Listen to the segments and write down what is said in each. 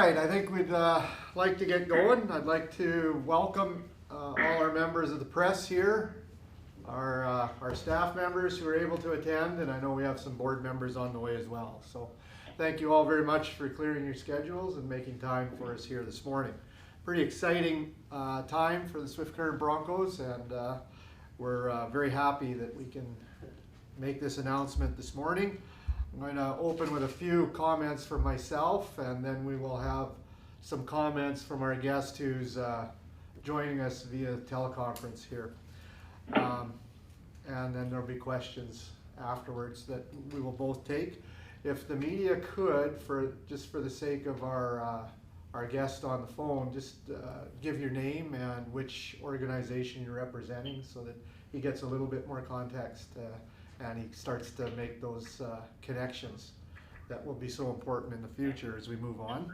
right, I think we'd like to get going. I'd like to welcome all our members of the press here, our staff members who are able to attend, and I know we have some board members on the way as well. So thank you all very much for clearing your schedules and making time for us here this morning. Pretty exciting time for the Swift Current Broncos, and we're very happy that we can make this announcement this morning. I'm going to open with a few comments from myself, and then we will have some comments from our guest who's joining us via teleconference here. And then there'll be questions afterwards that we will both take. If the media could, just for the sake of our guest on the phone, just give your name and which organization you're representing so that he gets a little bit more context and he starts to make those connections that will be so important in the future as we move on.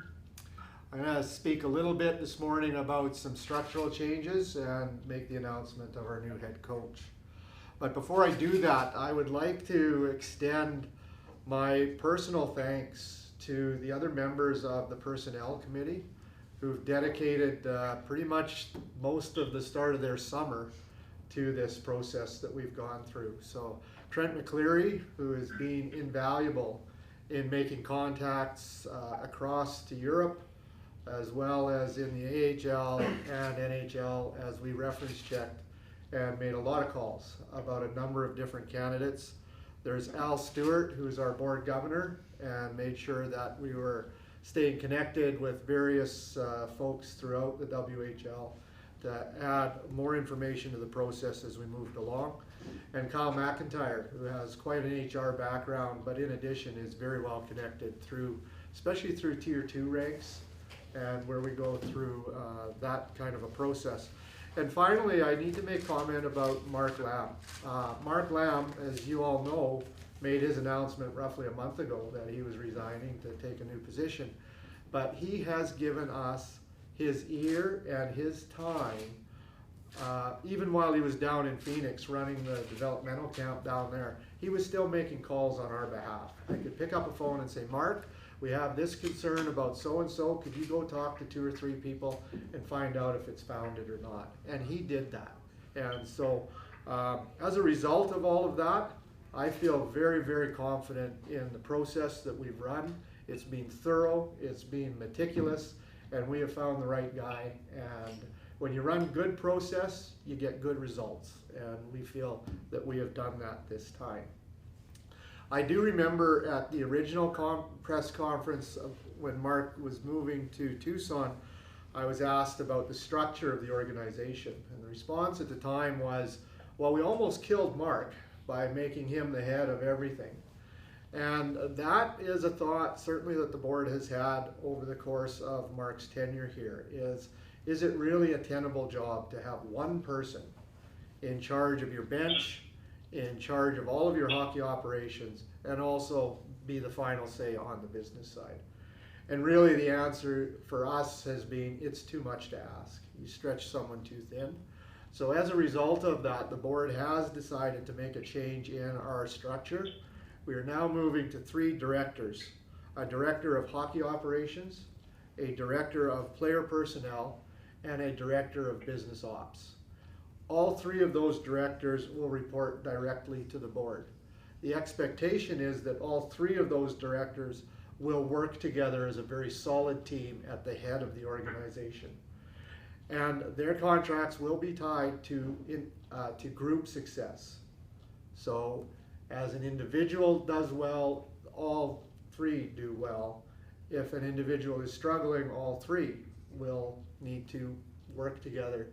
I'm going to speak a little bit this morning about some structural changes and make the announcement of our new head coach. But before I do that, I would like to extend my personal thanks to the other members of the Personnel Committee who've dedicated pretty much most of the start of their summer to this process that we've gone through. So Trent McCleary, who has been invaluable in making contacts across to Europe, as well as in the AHL and NHL as we reference checked and made a lot of calls about a number of different candidates. There's Al Stewart, who's our board governor, and made sure that we were staying connected with various folks throughout the WHL to add more information to the process as we moved along. And Kyle McIntyre, who has quite an HR background, but in addition is very well connected through, especially through Tier 2 ranks, and where we go through that kind of a process. And finally, I need to make comment about Mark Lamb. Mark Lamb, as you all know, made his announcement roughly a month ago that he was resigning to take a new position. But he has given us his ear and his time, even while he was down in Phoenix running the developmental camp down there. He was still making calls on our behalf. I could pick up a phone and say, Mark, we have this concern about so-and-so, could you go talk to 2 or 3 people and find out if it's founded or not? And he did that. And so as a result of all of that, I feel very, very confident in the process that we've run. It's been thorough, it's been meticulous, and we have found the right guy. And when you run good process, you get good results. And we feel that we have done that this time. I do remember at the original press conference when Mark was moving to Tucson, I was asked about the structure of the organization. And the response at the time was, well, we almost killed Mark by making him the head of everything. And that is a thought certainly that the board has had over the course of Mark's tenure here, is it really a tenable job to have one person in charge of your bench, in charge of all of your hockey operations, and also be the final say on the business side? And really the answer for us has been, it's too much to ask. You stretch someone too thin. So as a result of that, the board has decided to make a change in our structure. We are now moving to 3 directors: a director of hockey operations, a director of player personnel, and a director of business ops. All 3 of those directors will report directly to the board. The expectation is that all 3 of those directors will work together as a very solid team at the head of the organization. And their contracts will be tied to group success. So as an individual does well, all 3 do well. If an individual is struggling, all 3 will need to work together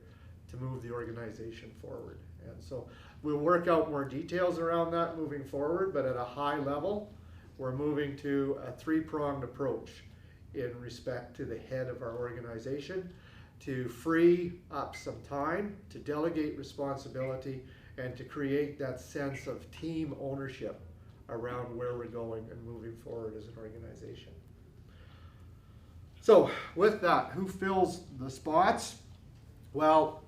to move the organization forward. And so we'll work out more details around that moving forward, but at a high level, we're moving to a 3-pronged approach in respect to the head of our organization to free up some time, to delegate responsibility, and to create that sense of team ownership around where we're going and moving forward as an organization. So with that, who fills the spots? Well,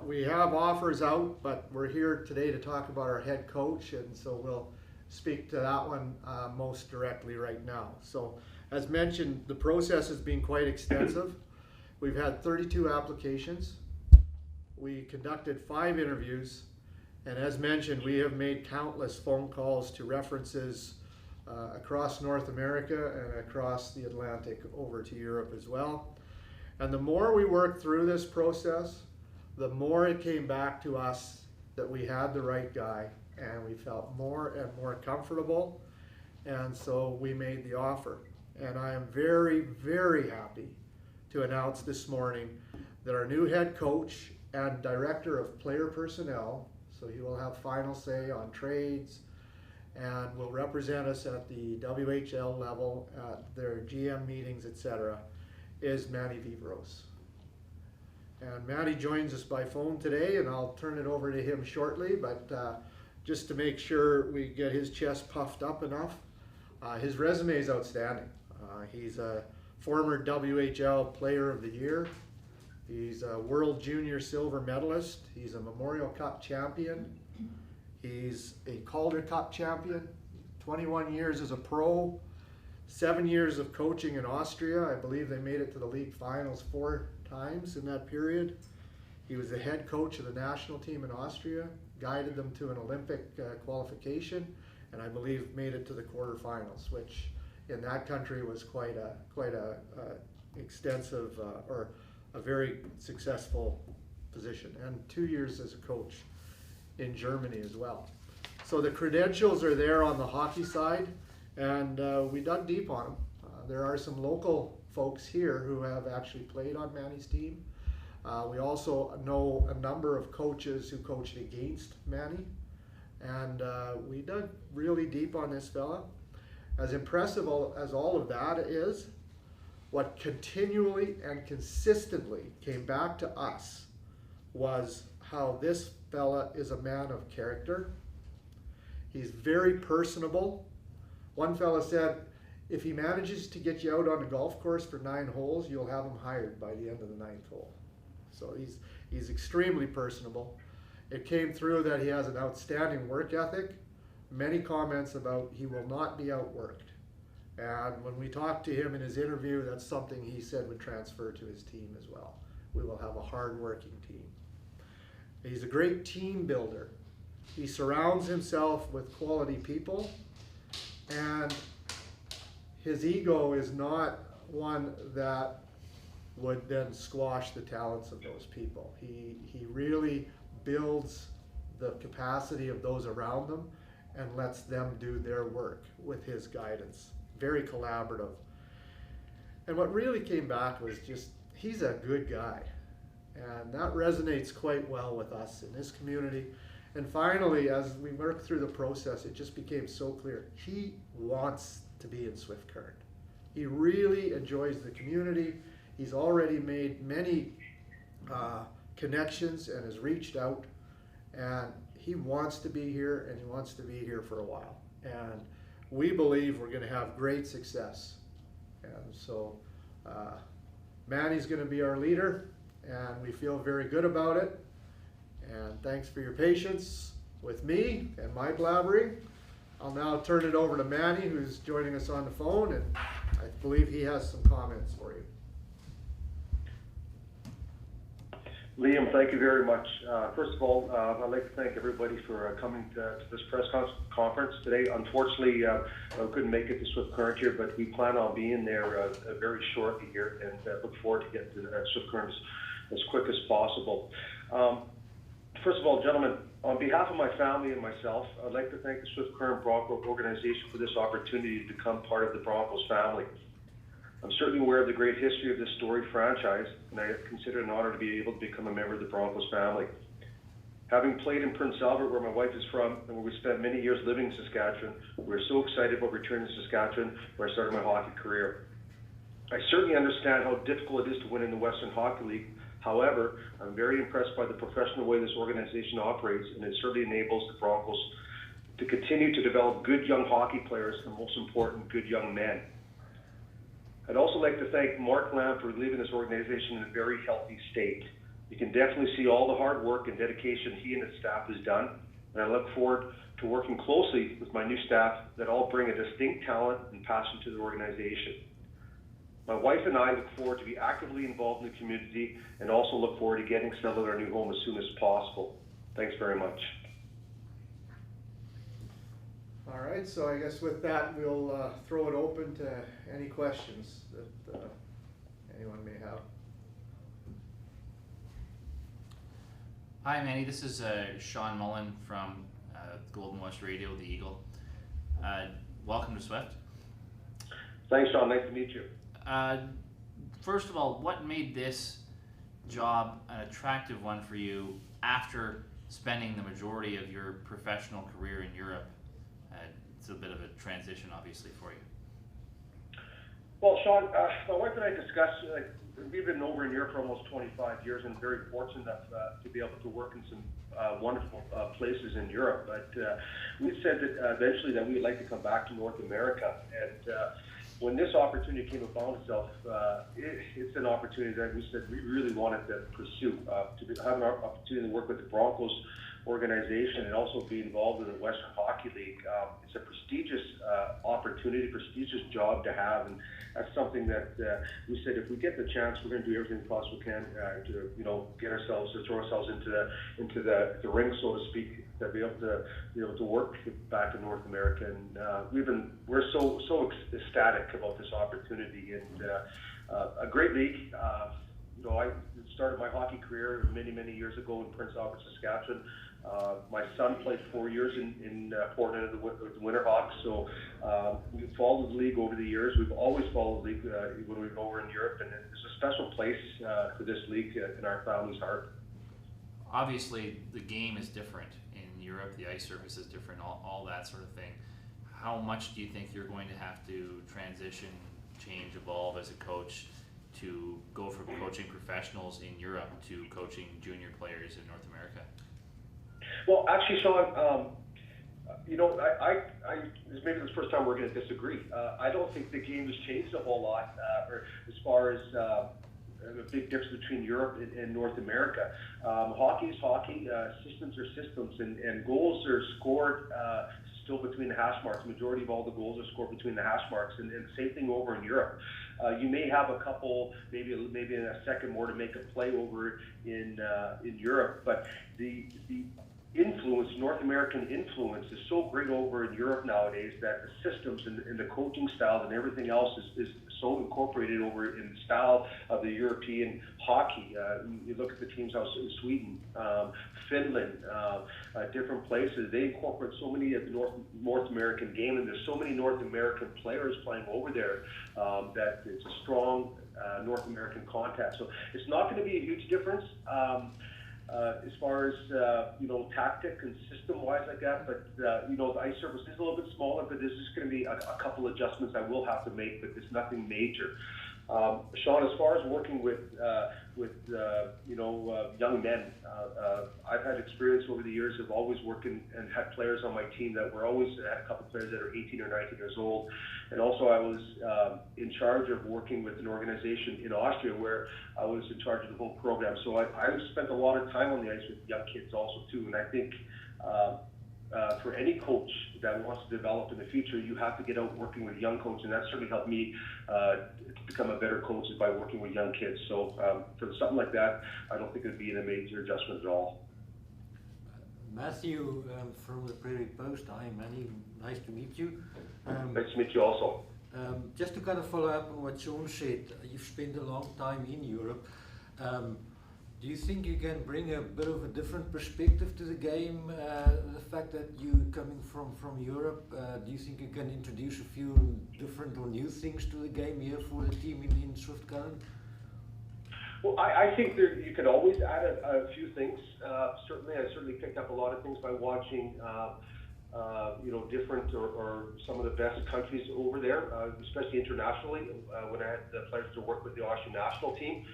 we have offers out, but we're here today to talk about our head coach, and so we'll speak to that one most directly right now. So As mentioned, the process has been quite extensive. We've had 32 applications. We conducted 5 interviews, and as mentioned, we have made countless phone calls to references across North America and across the Atlantic over to Europe as well. And the more we worked through this process, the more it came back to us that we had the right guy, and we felt more and more comfortable, and so we made the offer. And I am very, very happy to announce this morning that our new head coach and director of player personnel, so he will have final say on trades and will represent us at the WHL level at their GM meetings, etc., is Manny Vivros. And Manny joins us by phone today, and I'll turn it over to him shortly, but just to make sure we get his chest puffed up enough, his resume is outstanding. He's a former WHL Player of the Year. He's a World Junior Silver Medalist. He's a Memorial Cup champion. He's a Calder Cup champion. 21 years as a pro. 7 years of coaching in Austria. I believe they made it to the league finals 4 times in that period. He was the head coach of the national team in Austria, guided them to an Olympic qualification, and I believe made it to the quarterfinals, which in that country was quite a extensive or a very successful position, and 2 years as a coach in Germany as well. So the credentials are there on the hockey side, and we dug deep on them. There are some local folks here who have actually played on Manny's team. We also know a number of coaches who coached against Manny, and we dug really deep on this fella. As impressive as all of that is, what continually and consistently came back to us was how this fella is a man of character. He's very personable. One fella said, if he manages to get you out on a golf course for 9 holes, you'll have him hired by the end of the 9th hole. So he's extremely personable. It came through that he has an outstanding work ethic. Many comments about he will not be outworked. And when we talked to him in his interview, that's something he said would transfer to his team as well. We will have a hard-working team. He's a great team builder. He surrounds himself with quality people, and his ego is not one that would then squash the talents of those people. He really builds the capacity of those around them and lets them do their work with his guidance. Very collaborative. And what really came back was just, he's a good guy. And that resonates quite well with us in this community. And finally, as we worked through the process, it just became so clear. He wants to be in Swift Current. He really enjoys the community. He's already made many connections and has reached out. And he wants to be here, and he wants to be here for a while. And we believe we're going to have great success. And so Manny's going to be our leader, and we feel very good about it. And thanks for your patience with me and my blabbering. I'll now turn it over to Manny, who's joining us on the phone, and I believe he has some comments for you. Liam, thank you very much. First of all, I'd like to thank everybody for coming to this press conference today. Unfortunately, I couldn't make it to Swift Current here, but we plan on being there very shortly here, and look forward to getting to Swift Current as quick as possible. First of all, gentlemen, on behalf of my family and myself, I'd like to thank the Swift Current Broncos organization for this opportunity to become part of the Broncos family. I'm certainly aware of the great history of this storied franchise, and I consider it an honor to be able to become a member of the Broncos family. Having played in Prince Albert, where my wife is from, and where we spent many years living in Saskatchewan, we're so excited about returning to Saskatchewan, where I started my hockey career. I certainly understand how difficult it is to win in the Western Hockey League. However, I'm very impressed by the professional way this organization operates, and it certainly enables the Broncos to continue to develop good young hockey players, and most important, good young men. I'd also like to thank Mark Lamb for leaving this organization in a very healthy state. You can definitely see all the hard work and dedication he and his staff has done, and I look forward to working closely with my new staff that all bring a distinct talent and passion to the organization. My wife and I look forward to be actively involved in the community and also look forward to getting settled in our new home as soon as possible. Thanks very much. All right, so I guess with that, we'll throw it open to any questions that anyone may have. Hi, Manny. This is Sean Mullen from Golden West Radio, the Eagle. Welcome to Swift. Thanks, Sean. Nice to meet you. First of all, what made this job an attractive one for you after spending the majority of your professional career in Europe? It's a bit of a transition, obviously, for you. Well, Sean, my wife and I discussed, we've been over in Europe for almost 25 years and very fortunate enough to be able to work in some wonderful places in Europe. But we said that eventually that we'd like to come back to North America. And when this opportunity came upon itself, it's an opportunity that we said we really wanted to pursue, to have an opportunity to work with the Broncos organization and also be involved in the Western Hockey League. It's a prestigious opportunity, prestigious job to have, and that's something that we said if we get the chance, we're going to do everything possible we can to get ourselves, to throw ourselves into the ring, so to speak, to be able to work back in North America. And we're so ecstatic about this opportunity, and a great league. I started my hockey career many years ago in Prince Albert, Saskatchewan. My son played 4 years in Portland with the Winterhawks, so we've followed the league over the years. We've always followed the league when we go over in Europe, and there's a special place for this league in our family's heart. Obviously, the game is different in Europe. The ice surface is different, all that sort of thing. How much do you think you're going to have to transition, change, evolve as a coach to go from coaching professionals in Europe to coaching junior players in North America? Well, actually, Sean, maybe this is the first time we're going to disagree. I don't think the game has changed a whole lot, or as far as the big difference between Europe and North America. Hockey is hockey. Systems are systems, and goals are scored still between the hash marks. The majority of all the goals are scored between the hash marks, and same thing over in Europe. You may have a couple, maybe in a second more to make a play over in Europe, but the influence, North American influence, is so great over in Europe nowadays that the systems and the coaching styles and everything else is so incorporated over in the style of the European hockey. You look at the teams out in Sweden, Finland, different places. They incorporate so many of the North American game, and there's so many North American players playing over there that it's a strong North American contact. So it's not going to be a huge difference. As far as tactic and system-wise like that, but the ice surface is a little bit smaller, but there's just going to be a couple adjustments I will have to make, but it's nothing major. Sean, as far as working with young men, I've had experience over the years of always working and had players on my team that were always had a couple players that are 18 or 19 years old, and also I was in charge of working with an organization in Austria where I was in charge of the whole program. So I spent a lot of time on the ice with young kids also too, and I think for any coach that wants to develop in the future, you have to get out working with young coaches, and that certainly helped me become a better coach is by working with young kids. So for something like that, I don't think it would be a major adjustment at all. Matthew from the Prairie Post. Hi, Manny. Nice to meet you. Nice to meet you also. Just to kind of follow up on what Sean said, you've spent a long time in Europe. Do you think you can bring a bit of a different perspective to the game? The fact that you're coming from Europe, do you think you can introduce a few different or new things to the game here for the team in Swift Current? Well, I think you could always add a few things. I certainly picked up a lot of things by watching, different or some of the best countries over there, especially internationally. When I had the pleasure to work with the Austrian national team,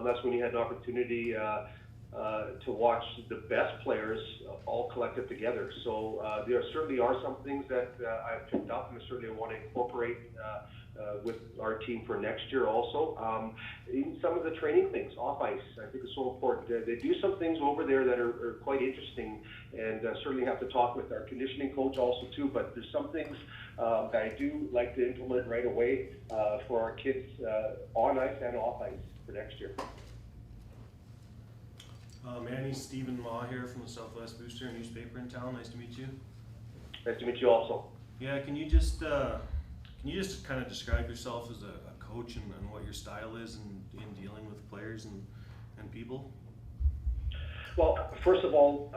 that's when you had an opportunity to watch the best players all collected together. So there certainly are some things that I've picked up, and certainly I want to incorporate with our team for next year also. Even some of the training things off ice, I think is so important. They do some things over there that are quite interesting, and certainly have to talk with our conditioning coach also too, but there's some things that I do like to implement right away for our kids on ice and off ice for next year. Manny, Stephen Law here from the Southwest Booster newspaper in town. Nice to meet you. Nice to meet you also. Yeah, can you just kind of describe yourself as a coach and what your style is in dealing with players and people? Well, first of all,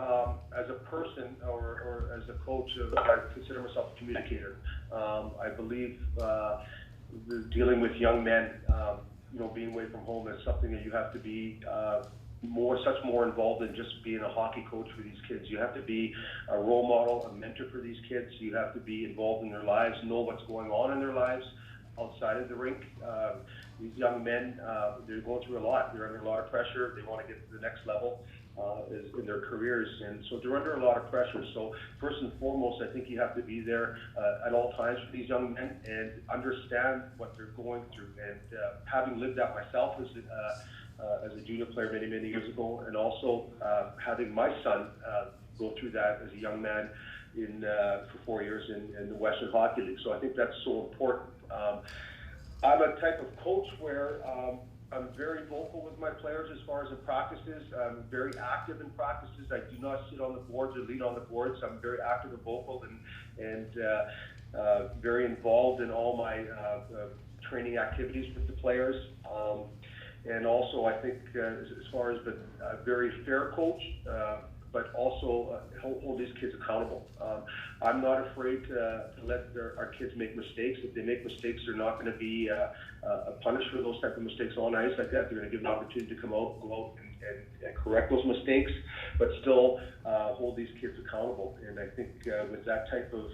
as a person or as a coach, I consider myself a communicator. I believe dealing with young men, being away from home is something that you have to be more involved than just being a hockey coach for these kids. You have to be a role model, a mentor for these kids. You have to be involved in their lives, know what's going on in their lives outside of the rink. These young men, they're going through a lot. They're under a lot of pressure. They want to get to the next level in their careers, and so they're under a lot of pressure. So first and foremost, I think you have to be there at all times for these young men and understand what they're going through. And having lived that myself as a junior player many years ago, and also having my son go through that as a young man for 4 years in the Western Hockey League. So I think that's so important. I'm a type of coach where I'm very vocal with my players as far as the practices. I'm very active in practices. I do not sit on the boards or lead on the boards. I'm very active and vocal and very involved in all my training activities with the players. And also, I think as far as a very fair coach, but also hold these kids accountable. I'm not afraid to let our kids make mistakes. If they make mistakes, they're not going to be punished for those type of mistakes on ice like that. They're going to give an opportunity to go out and correct those mistakes, but still hold these kids accountable. And I think with that type of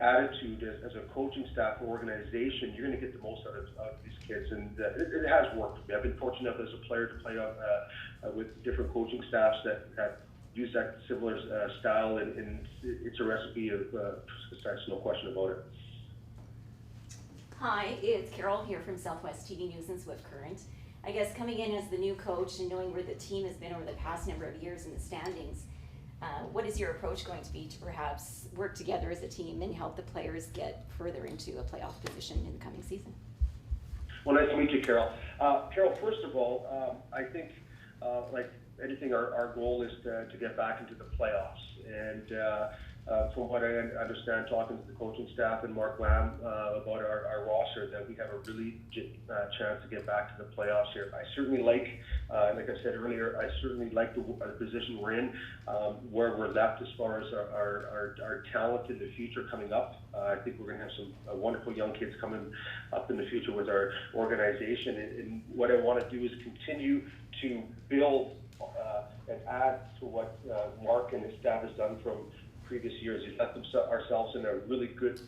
attitude as a coaching staff or organization, you're going to get the most out of these kids, and it has worked for me. I've been fortunate enough as a player to play with different coaching staffs that use that similar style, and it's a recipe of success, no question about it. Hi, it's Carol here from Southwest TV News and Swift Current. I guess coming in as the new coach and knowing where the team has been over the past number of years in the standings, what is your approach going to be to perhaps work together as a team and help the players get further into a playoff position in the coming season? Well, nice to meet you, Carol. Carol, first of all, I think like anything, our goal is to get back into the playoffs. And from what I understand, talking to the coaching staff and Mark Lamb about our roster, that we have a really chance to get back to the playoffs here. I certainly like I said earlier, I certainly like the position we're in, where we're left as far as our talent in the future coming up. I think we're going to have some wonderful young kids coming up in the future with our organization. And what I want to do is continue to build and add to what Mark and his staff has done from previous years. He's left ourselves in a really good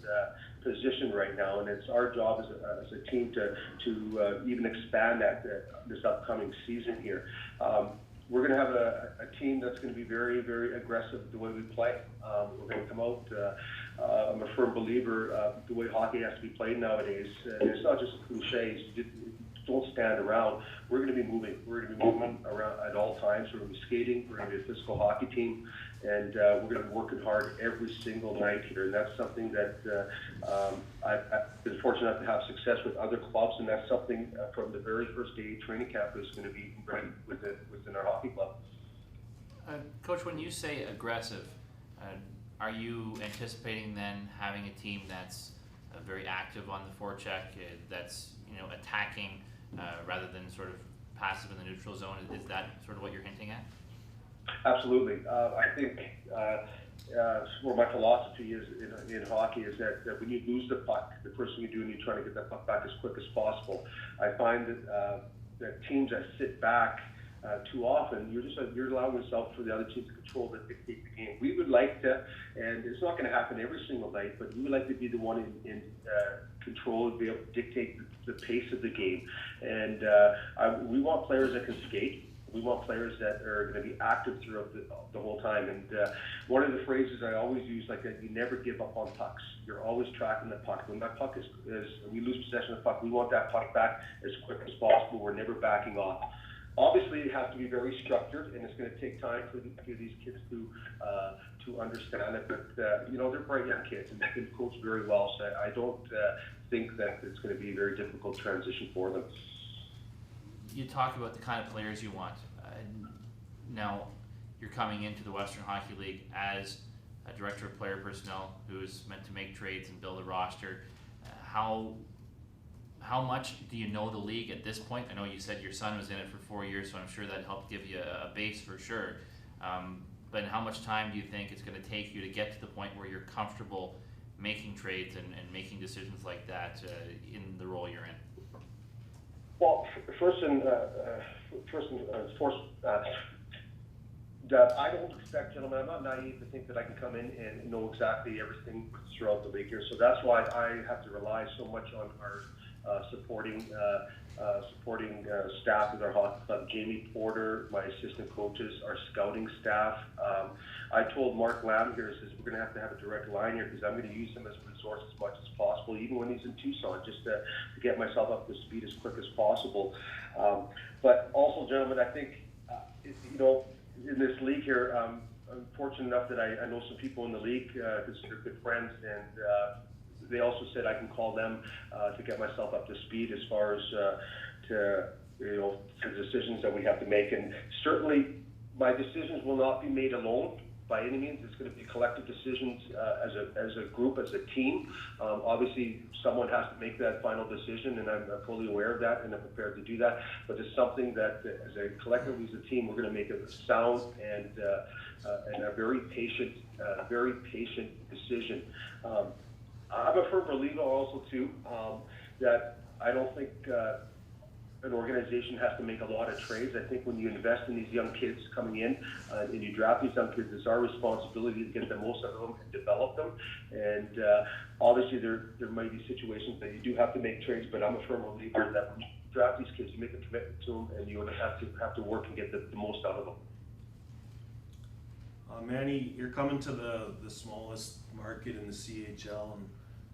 position right now, and it's our job as a team to even expand that this upcoming season here. We're going to have a team that's going to be very, very aggressive the way we play. We're going to come out. I'm a firm believer the way hockey has to be played nowadays. It's not just cliches. Don't stand around. We're going to be moving. We're going to be moving around at all times. We're going to be skating. We're going to be a physical hockey team, and we're going to be working hard every single night here. And that's something that I've been fortunate enough to have success with other clubs, and that's something from the very first day training camp is going to be right within our hockey club. Coach, when you say aggressive, are you anticipating then having a team that's very active on the forecheck, that's attacking rather than sort of passive in the neutral zone? Is that sort of what you're hinting at? Absolutely. I think where my philosophy is in hockey is that when you lose the puck, the first thing you do, and you try to get that puck back as quick as possible. I find that teams that sit back too often, you're allowing yourself for the other team to control the dictate the game. We would like to, and it's not going to happen every single night, but we would like to be the one in control and be able to dictate the pace of the game. And we want players that can skate. We want players that are going to be active throughout the whole time. And one of the phrases I always use, like that, you never give up on pucks. You're always tracking the puck. When that puck is we lose possession of the puck, we want that puck back as quick as possible. We're never backing off. Obviously, it has to be very structured, and it's going to take time for these kids to understand it. But they're bright young kids, and they've been coached very well. So I don't think that it's going to be a very difficult transition for them. You talk about the kind of players you want. Now, you're coming into the Western Hockey League as a director of player personnel who's meant to make trades and build a roster. How much do you know the league at this point? I know you said your son was in it for 4 years, so I'm sure that helped give you a base for sure. But how much time do you think it's going to take you to get to the point where you're comfortable making trades and making decisions like that in the role you're in? Well, first and foremost, that I don't expect, gentlemen, I'm not naive to think that I can come in and know exactly everything throughout the league here. So that's why I have to rely so much on our supporting staff with our hockey club. Jamie Porter, my assistant coaches, our scouting staff. I told Mark Lamb here, says we're going to have a direct line here because I'm going to use him as a resource as much as possible, even when he's in Tucson, just to get myself up to speed as quick as possible. But also, gentlemen, I think in this league here, I'm fortunate enough that I know some people in the league because they're good friends, and they also said I can call them to get myself up to speed as far as to the decisions that we have to make. And certainly, my decisions will not be made alone by any means. It's going to be collective decisions as a group, as a team. Obviously, someone has to make that final decision, and I'm fully aware of that, and I'm prepared to do that. But it's something that, as a collectively as a team, we're going to make a sound and a very patient decision. I'm a firm believer also too that I don't think an organization has to make a lot of trades. I think when you invest in these young kids coming in and you draft these young kids, it's our responsibility to get the most out of them and develop them. And obviously there might be situations that you do have to make trades, but I'm a firm believer that when you draft these kids, you make a commitment to them, and you have to work and get the most out of them. Manny, you're coming to the smallest market in the CHL, and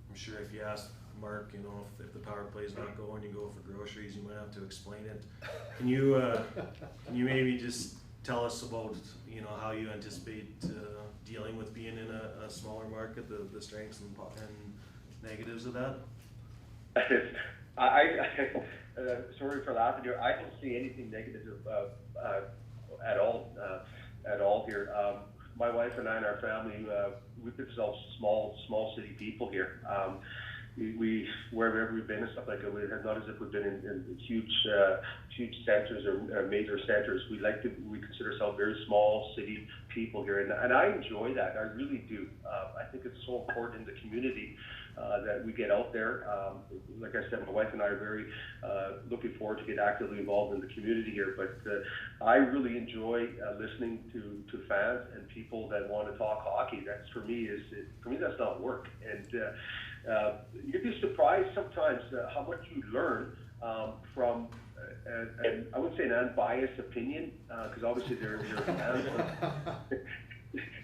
I'm sure if you ask Mark, if the power play is not going, you go for groceries, you might have to explain it. Can you maybe just tell us about how you anticipate dealing with being in a smaller market, the strengths and negatives of that? Sorry for laughing here. I don't see anything negative at all here. My wife and I and our family, we consider ourselves small city people here. We wherever we've been and stuff like that, it's not as if we've been in huge centers or major centers. We consider ourselves very small city people here, and I enjoy that. I really do. I think it's so important in the community that we get out there. Like I said, my wife and I are very looking forward to get actively involved in the community here. But I really enjoy listening to fans and people that want to talk hockey. That's for me that's not work. And you'd be surprised sometimes how much you learn from. And I would say an unbiased opinion, because obviously they're fans.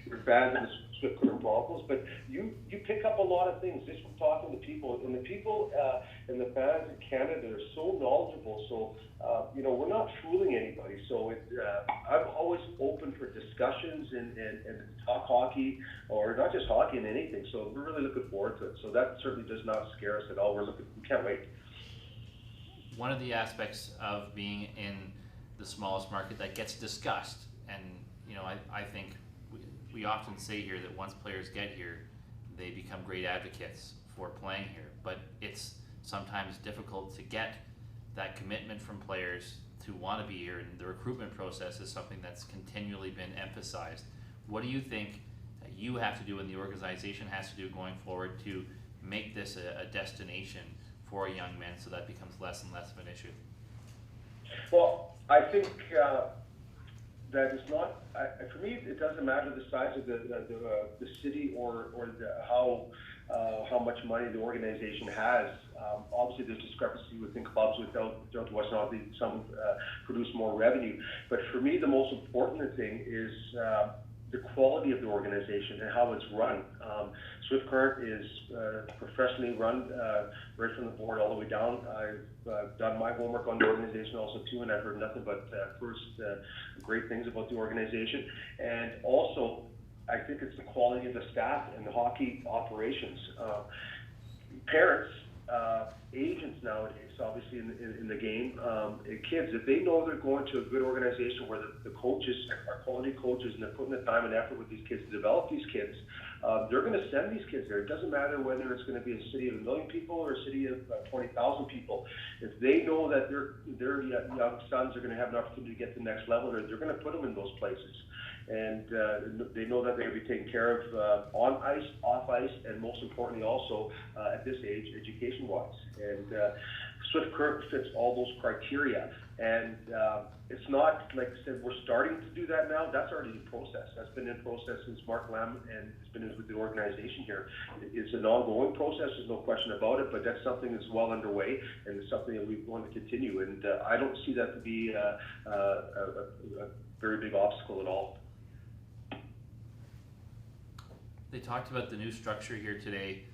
They're fans of the Swift Current Broncos, but you pick up a lot of things just from talking to people, and the people and the fans in Canada are so knowledgeable. So we're not fooling anybody. So I'm always open for discussions and talk hockey, or not just hockey and anything. So we're really looking forward to it. So that certainly does not scare us at all. We can't wait. One of the aspects of being in the smallest market that gets discussed, and I think we often say here that once players get here, they become great advocates for playing here. But it's sometimes difficult to get that commitment from players to want to be here, and the recruitment process is something that's continually been emphasized. What do you think that you have to do and the organization has to do going forward to make this a destination for young men, so that becomes less and less of an issue? Well, I think that it's not. For me, it doesn't matter the size of the city or how much money the organization has. Obviously, there's discrepancy within clubs. Without West some produce more revenue. But for me, the most important thing is the quality of the organization and how it's run. Swift Current is professionally run right from the board all the way down. I've done my homework on the organization also too, and I've heard nothing but great things about the organization. And also, I think it's the quality of the staff and the hockey operations. Parents, agents nowadays, obviously in the game, kids, if they know they're going to a good organization where the coaches are quality coaches and they're putting the time and effort with these kids to develop these kids, they're going to send these kids there. It doesn't matter whether it's going to be a city of 1 million people or a city of 20,000 people. If they know that their young sons are going to have an opportunity to get to the next level, they're going to put them in those places. And they know that they're going to be taken care of on ice, off ice, and most importantly also at this age, education-wise. And Swift Current fits all those criteria. And it's not, like I said, we're starting to do that now. That's already in process. That's been in process since Mark Lamb and it's been with the organization here. It's an ongoing process, there's no question about it, but that's something that's well underway and it's something that we want to continue. And I don't see that to be a very big obstacle at all. They talked about the new structure here today,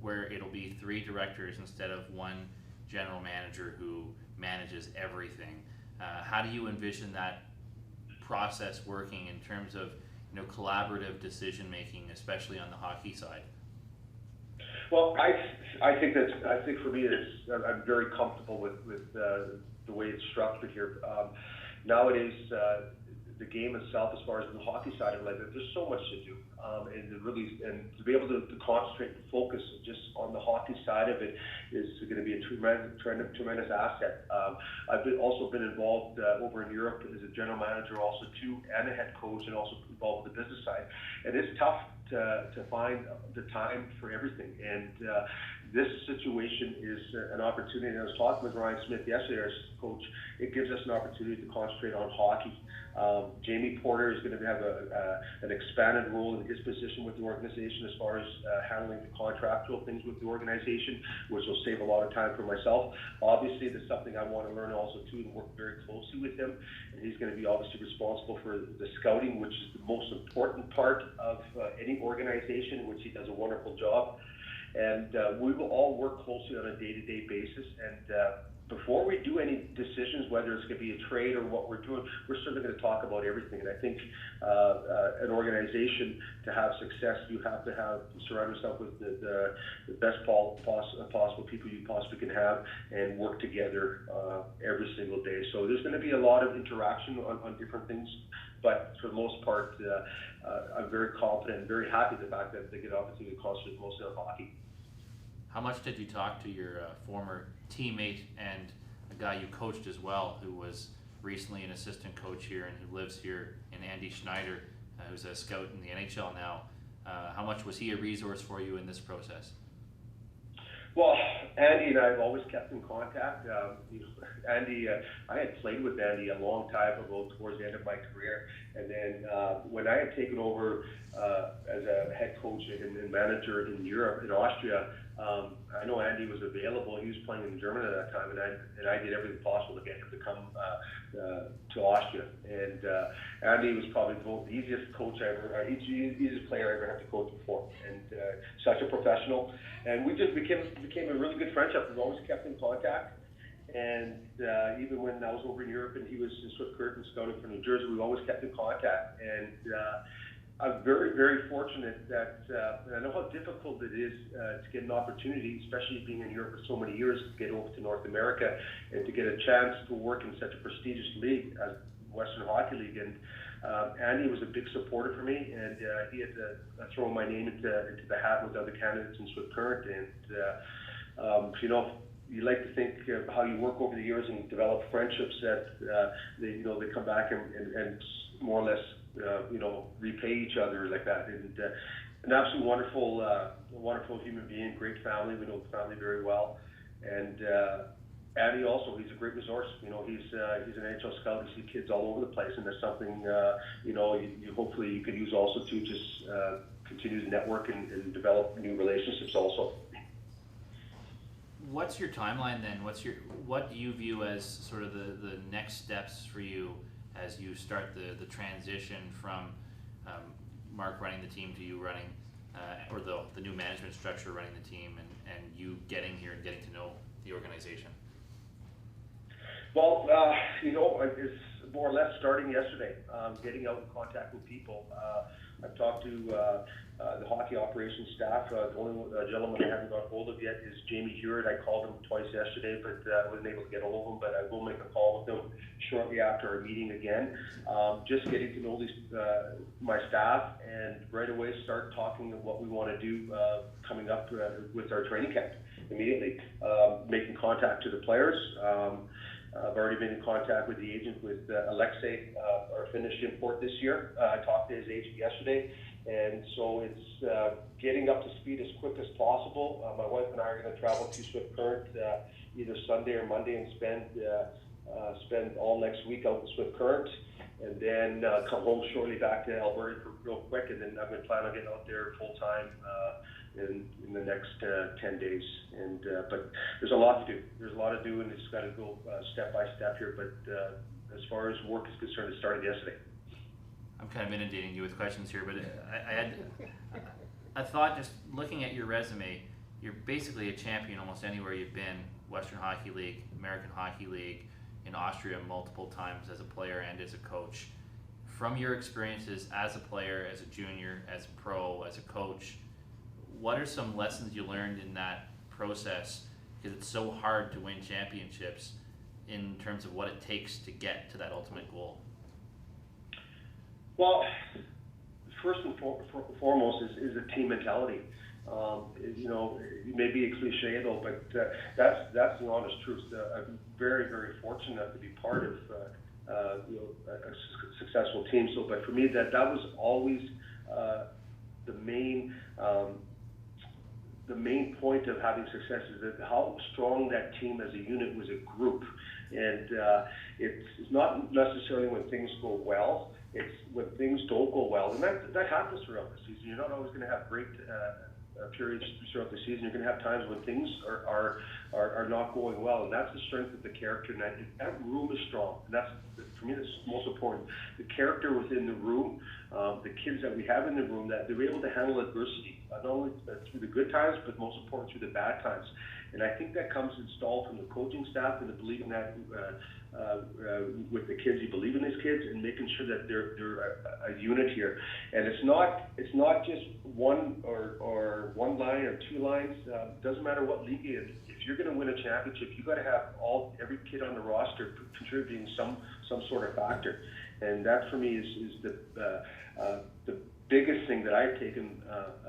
where it'll be 3 directors instead of 1 general manager who manages everything. How do you envision that process working in terms of collaborative decision making, especially on the hockey side? Well, I think for me I'm very comfortable with the way it's structured here. Nowadays, the game itself, as far as the hockey side of it, there's so much to do, and to be able to concentrate and focus just on the hockey side of it is going to be a tremendous asset. I've also been involved over in Europe as a general manager also too, and a head coach, and also involved with the business side. And it's tough to find the time for everything. And this situation is an opportunity. And I was talking with Ryan Smith yesterday, our coach. It gives us an opportunity to concentrate on hockey. Jamie Porter is going to have an expanded role in his position with the organization as far as handling the contractual things with the organization, which will save a lot of time for myself. Obviously, there's something I want to learn also too, and work very closely with him. And he's going to be obviously responsible for the scouting, which is the most important part of any organization, which he does a wonderful job. And we will all work closely on a day-to-day basis. And before we do any decisions, whether it's going to be a trade or what we're doing, we're certainly going to talk about everything. And I think an organization, to have success, you have to surround yourself with the best possible people you possibly can have, and work together every single day. So there's going to be a lot of interaction on different things, but for the most part, I'm very confident and very happy the fact that they get an opportunity to concentrate mostly on hockey. How much did you talk to your former teammate and a guy you coached as well, who was recently an assistant coach here and who lives here, in Andy Schneider, who's a scout in the NHL now? How much was he a resource for you in this process? Well, Andy and I have always kept in contact. Andy, I had played with Andy a long time ago towards the end of my career. And then when I had taken over as a head coach and manager in Europe, in Austria, I know Andy was available. He was playing in Germany at that time, and I did everything possible to get him to come to Austria. And Andy was probably the easiest easiest player I ever had to coach before, and such a professional. And we just became a really good friendship. We've always kept in contact. And even when I was over in Europe and he was in Swift Current scouting for New Jersey, we've always kept in contact. And I'm very, very fortunate that, and I know how difficult it is to get an opportunity, especially being in Europe for so many years, to get over to North America and to get a chance to work in such a prestigious league as Western Hockey League. And Andy was a big supporter for me, and he had thrown my name into the hat with other candidates in Swift Current. And you like to think of how you work over the years and develop friendships that they come back and more or less repay each other like that. And an absolutely wonderful human being, great family. We know the family very well. And Andy also, he's a great resource. He's an NHL scout. You see kids all over the place, and there's something you hopefully you could use also to just continue to network and develop new relationships also. What's your timeline then? What do you view as sort of the next steps for you as you start the transition from Mark running the team to you running, or the new management structure running the team, and you getting here and getting to know the organization? Well, it's more or less starting yesterday, getting out in contact with people. I've talked to the hockey operations staff. The only gentleman I haven't got hold of yet is Jamie Hewitt. I called him twice yesterday, but I wasn't able to get hold of him, but I will make a call with him shortly after our meeting again. Just getting to know my staff, and right away start talking of what we want to do coming up with our training camp immediately. Making contact to the players. I've already been in contact with the agent, with Alexei, our Finnish import this year. I talked to his agent yesterday, and so it's getting up to speed as quick as possible. My wife and I are going to travel to Swift Current either Sunday or Monday and spend all next week out in Swift Current, and then come home shortly back to Alberta real quick, and then I'm going to plan on getting out there full time in the next 10 days. But there's a lot to do. There's a lot to do, and it's got to go step by step here. But as far as work is concerned, it started yesterday. I'm kind of inundating you with questions here, but I thought, just looking at your resume, you're basically a champion almost anywhere you've been. Western Hockey League, American Hockey League, in Austria multiple times as a player and as a coach. From your experiences as a player, as a junior, as a pro, as a coach, what are some lessons you learned in that process? Because it's so hard to win championships in terms of what it takes to get to that ultimate goal. Well, first and foremost is a team mentality. It may be a cliche though, but that's the honest truth. I'm very, very fortunate to be part of a successful team. So, but for me, that was always the main point of having success, is that how strong that team as a unit was, a group. And it's not necessarily when things go well, it's when things don't go well. And that happens throughout the season. You're not always going to have great periods throughout the season. You're going to have times when things are not going well, and that's the strength of the character. And that room is strong, and that's, for me, that's most important. The character within the room, the kids that we have in the room, that they're able to handle adversity, not only through the good times, but most important through the bad times. And I think that comes installed from the coaching staff, and the believing that with the kids, you believe in these kids, and making sure that they're a unit here. And it's not just one or one line or two lines. Doesn't matter what league it is. If you're going to win a championship, you got to have every kid on the roster contributing some sort of factor. And that for me is the biggest thing that I've taken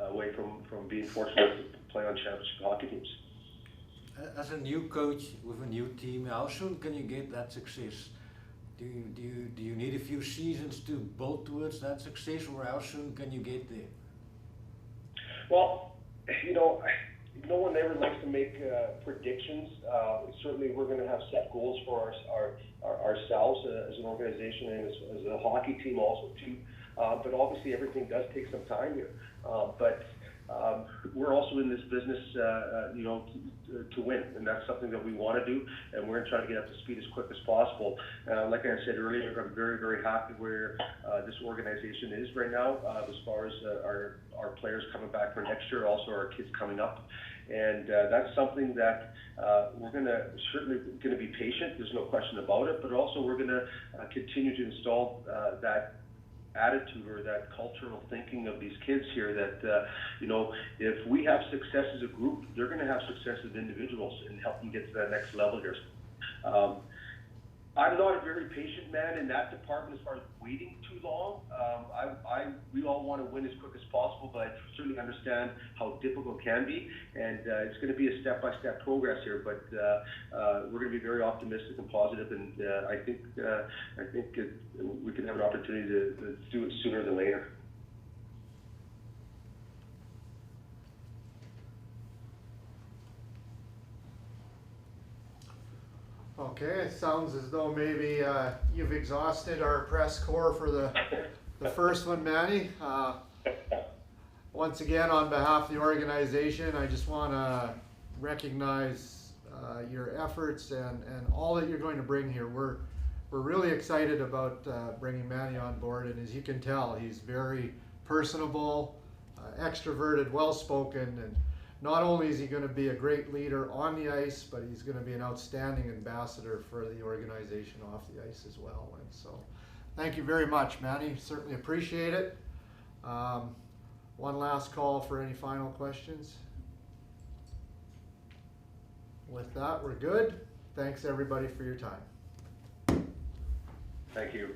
away from being fortunate to play on championship hockey teams. As a new coach with a new team, how soon can you get that success? Do you need a few seasons to build towards that success, or how soon can you get there? Well, no one ever likes to make predictions. Certainly, we're going to have set goals for ourselves as an organization and as a hockey team also too. But obviously, everything does take some time here. But we're also in this business, to win, and that's something that we want to do, and we're going to try to get up to speed as quick as possible. Like I said earlier, I'm very, very happy where this organization is right now, as far as our players coming back for next year, also our kids coming up, and that's something that we're certainly going to be patient. There's no question about it, but also we're going to continue to install that attitude or that cultural thinking of these kids here, that if we have success as a group, they're going to have success as individuals and help them get to that next level here. I'm not a very patient man in that department as far as waiting too long. We all want to win as quick as possible, but I certainly understand how difficult it can be, and it's going to be a step-by-step progress here. But we're going to be very optimistic and positive, and I think we can have an opportunity to do it sooner than later. Okay, it sounds as though maybe you've exhausted our press corps for the first one, Manny. Once again, on behalf of the organization, I just want to recognize your efforts and all that you're going to bring here. We're we're really excited about bringing Manny on board, and as you can tell, he's very personable, extroverted, well-spoken, and not only is he going to be a great leader on the ice, but he's going to be an outstanding ambassador for the organization off the ice as well. And so, thank you very much, Manny. Certainly appreciate it. One last call for any final questions. With that, we're good. Thanks everybody for your time. Thank you.